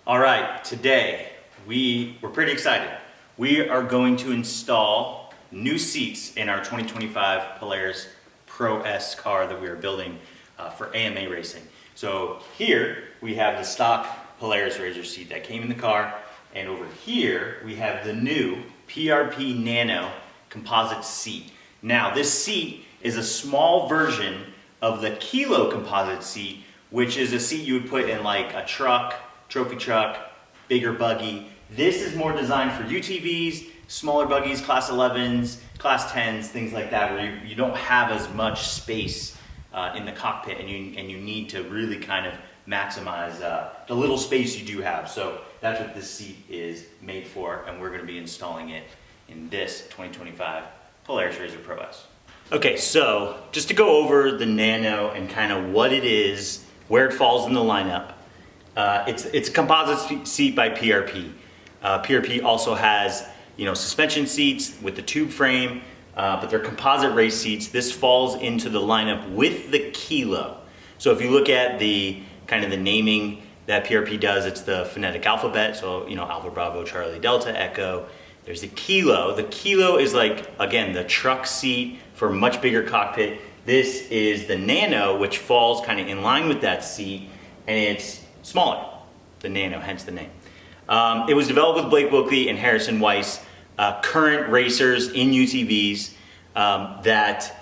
All right, today we're pretty excited. We are going to install new seats in our 2025 Polaris Pro S car that we are building for AMA racing. So here we have the stock Polaris RZR seat that came in the car, and over here we have the new PRP Nano composite seat. Now this seat is a small version of the Kilo composite seat, which is a seat you would put in like a truck, trophy truck, bigger buggy. This is more designed for UTVs, smaller buggies, class 11s, class 10s, things like that, where you don't have as much space in the cockpit, and you need to really kind of maximize the little space you do have. So that's what this seat is made for, and we're going to be installing it in this 2025 Polaris RZR Pro S. Okay, so just to go over the Nano and kind of what it is, where it falls in the lineup. It's a composite seat by PRP. PRP also has, suspension seats with the tube frame, but they're composite race seats. This falls into the lineup with the Kilo. So if you look at the kind of the naming that PRP does, it's the phonetic alphabet. So, Alpha, Bravo, Charlie, Delta, Echo. There's the Kilo. The Kilo is like, again, the truck seat for a much bigger cockpit. This is the Nano, which falls kind of in line with that seat, and it's smaller, the Nano, hence the name. It was developed with Blake Wilkie and Harrison Weiss, current racers in UTVs that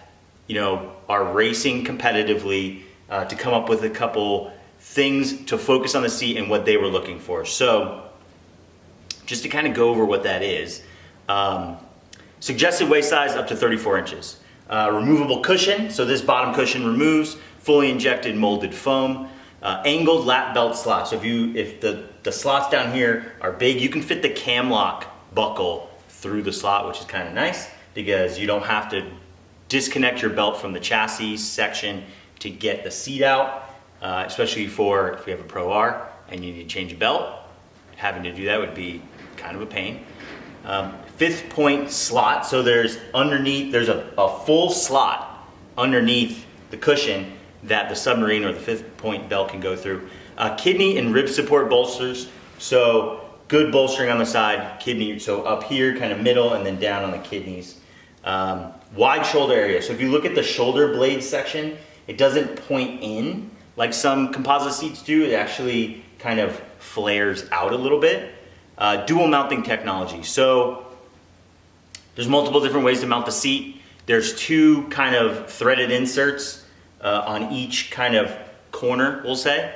are racing competitively, to come up with a couple things to focus on the seat and what they were looking for. So just to kind of go over what that is, suggested waist size up to 34 inches. Removable cushion, so this bottom cushion removes, fully injected molded foam. Angled lap belt slot, so if the slots down here are big, you can fit the cam lock buckle through the slot, which is kind of nice because you don't have to disconnect your belt from the chassis section to get the seat out, especially if you have a Pro R and you need to change a belt. Having to do that would be kind of a pain. Fifth point slot, so there's a full slot underneath the cushion that the submarine or the fifth point belt can go through. Kidney and rib support bolsters, so good bolstering on the side, kidney, so up here, kind of middle, and then down on the kidneys. Wide shoulder area, so if you look at the shoulder blade section, it doesn't point in like some composite seats do. It actually kind of flares out a little bit. Dual mounting technology, so there's multiple different ways to mount the seat. There's two kind of threaded inserts on each kind of corner, we'll say,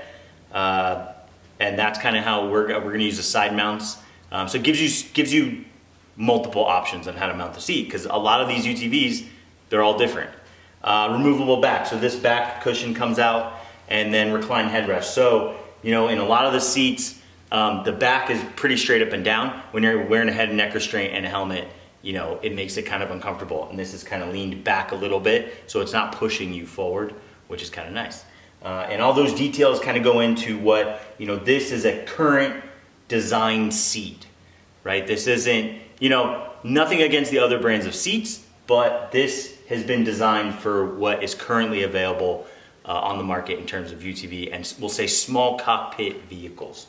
and that's kind of how we're going to use the side mounts. So it gives you multiple options on how to mount the seat, because a lot of these UTVs, they're all different. Removable back, so this back cushion comes out, and then recline headrest. So in a lot of the seats, the back is pretty straight up and down. When you're wearing a head and neck restraint and a helmet, it makes it kind of uncomfortable, and this is kind of leaned back a little bit, so it's not pushing you forward, which is kind of nice. And all those details kind of go into what, this is a current design seat, right? This isn't, nothing against the other brands of seats, but this has been designed for what is currently available on the market in terms of UTV, and we'll say small cockpit vehicles.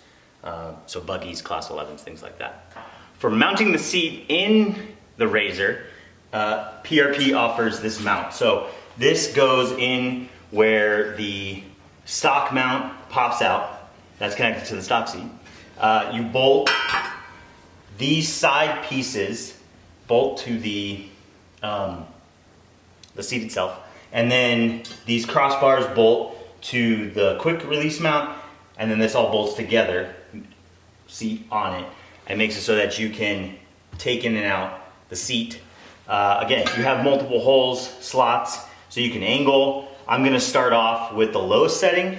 So buggies, class 11s, things like that. For mounting the seat in the RZR, PRP offers this mount. So this goes in where the stock mount pops out. That's connected to the stock seat. You bolt these side pieces, bolt to the seat itself, and then these crossbars bolt to the quick release mount, and then this all bolts together, seat on it, and makes it so that you can take in and out the seat. Again, you have multiple holes, slots, so you can angle. I'm going to start off with the lowest setting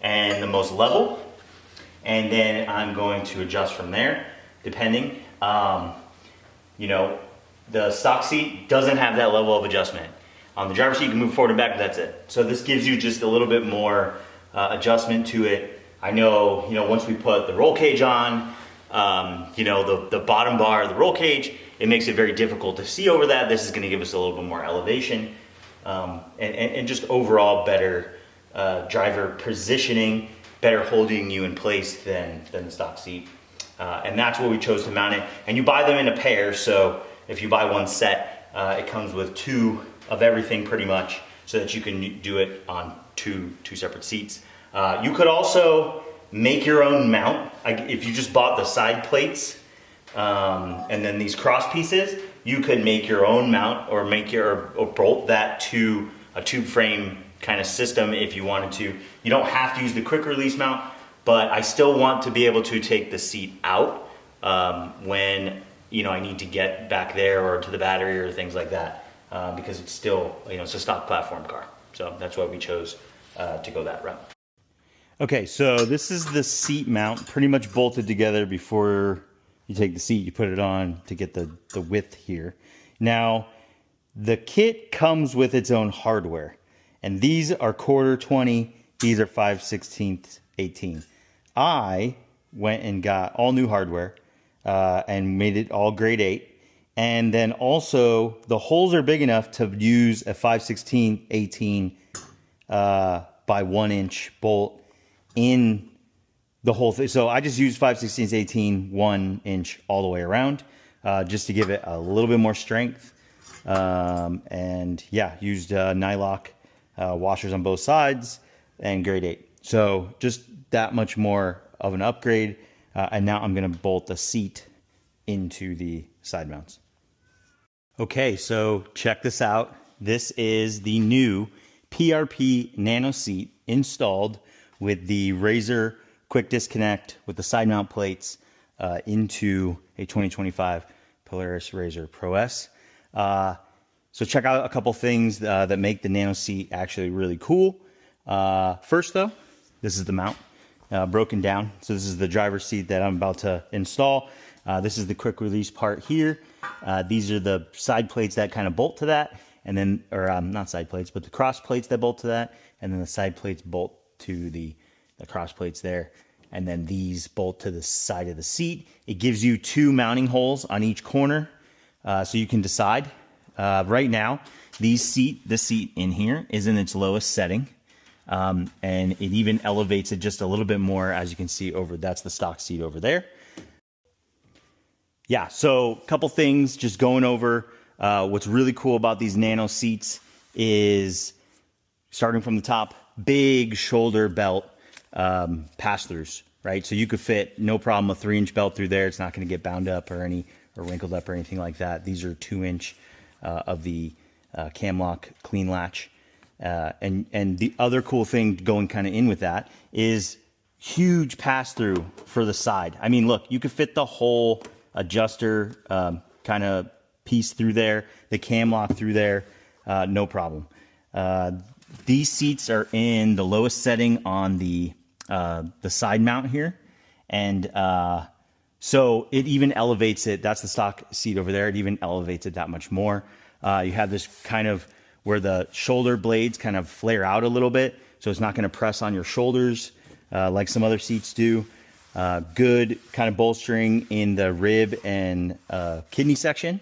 and the most level, and then I'm going to adjust from there, depending. The stock seat doesn't have that level of adjustment. On the driver's seat, you can move forward and back, but that's it. So this gives you just a little bit more adjustment to it. I know, once we put the roll cage on, the bottom bar, the roll cage, it makes it very difficult to see over that. This is going to give us a little bit more elevation, and just overall better driver positioning, better holding you in place than the stock seat. And that's what we chose to mount it. And you buy them in a pair, so if you buy one set, it comes with 2 of everything pretty much, so that you can do it on two separate seats. You could also make your own mount. If you just bought the side plates and then these cross pieces, you could make your own mount or or bolt that to a tube frame kind of system if you wanted to. You don't have to use the quick release mount, but I still want to be able to take the seat out when I need to get back there or to the battery or things like that, because it's still it's a stock platform car. So that's why we chose to go that route. Okay, so this is the seat mount, pretty much bolted together. Before you take the seat, you put it on to get the width here. Now, the kit comes with its own hardware, and these are 1/4 20, these are 5/16 18. I went and got all new hardware and made it all grade 8. And then also the holes are big enough to use a 5/16 18 by 1 inch bolt in the whole thing. So I just used 5/16 18 1 inch all the way around, just to give it a little bit more strength. And yeah, used nylock washers on both sides and grade 8. So just that much more of an upgrade. And now I'm going to bolt the seat into the side mounts. Okay, so check this out. This is the new PRP Nano Seat installed with the RZR quick disconnect with the side mount plates into a 2025 Polaris RZR Pro S. So check out a couple things that make the Nano Seat actually really cool. First though, this is the mount broken down. So this is the driver's seat that I'm about to install. This is the quick release part here. These are the side plates that kind of bolt to that, and then, or not side plates, but the cross plates that bolt to that, and then the side plates bolt to the cross plates there, and then these bolt to the side of the seat. It gives you 2 mounting holes on each corner, so you can decide. Right now, this seat in here is in its lowest setting, and it even elevates it just a little bit more, as you can see over. That's the stock seat over there. Yeah, so a couple things just going over. What's really cool about these Nano seats is, starting from the top, big shoulder belt pass-throughs, right? So you could fit, no problem, a 3-inch belt through there. It's not going to get bound up or wrinkled up or anything like that. These are 2-inch of the cam lock clean latch. And the other cool thing going kind of in with that is huge pass-through for the side. I mean, look, you could fit the whole adjuster kind of piece through there, the cam lock through there, no problem. These seats are in the lowest setting on the side mount here, and so it even elevates it. That's the stock seat over there. It even elevates it that much more. You have this kind of where the shoulder blades kind of flare out a little bit, so it's not going to press on your shoulders like some other seats do. Good kind of bolstering in the rib and kidney section.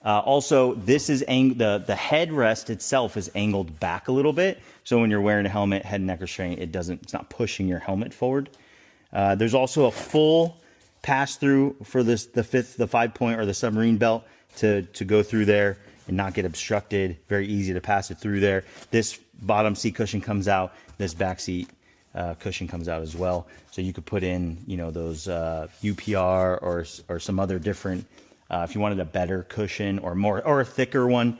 Also, this is the headrest itself is angled back a little bit, so when you're wearing a helmet, head and neck restraint, it's not pushing your helmet forward. There's also a full pass through for the 5-point or the submarine belt to go through there and not get obstructed. Very easy to pass it through there. This bottom seat cushion comes out. This back seat cushion comes out as well. So you could put in, those UPR or some other different. If you wanted a better cushion or a thicker one,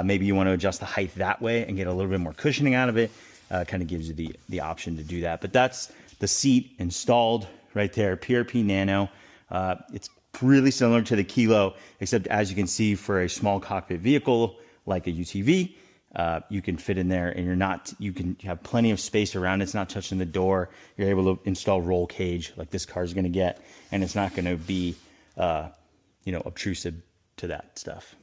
maybe you want to adjust the height that way and get a little bit more cushioning out of it. Kind of gives you the option to do that. But that's the seat installed right there, PRP Nano. It's really similar to the Kilo, except as you can see, for a small cockpit vehicle like a UTV, you can fit in there, and you can have plenty of space around it. It's not touching the door. You're able to install roll cage like this car is going to get, and it's not going to be obtrusive to that stuff.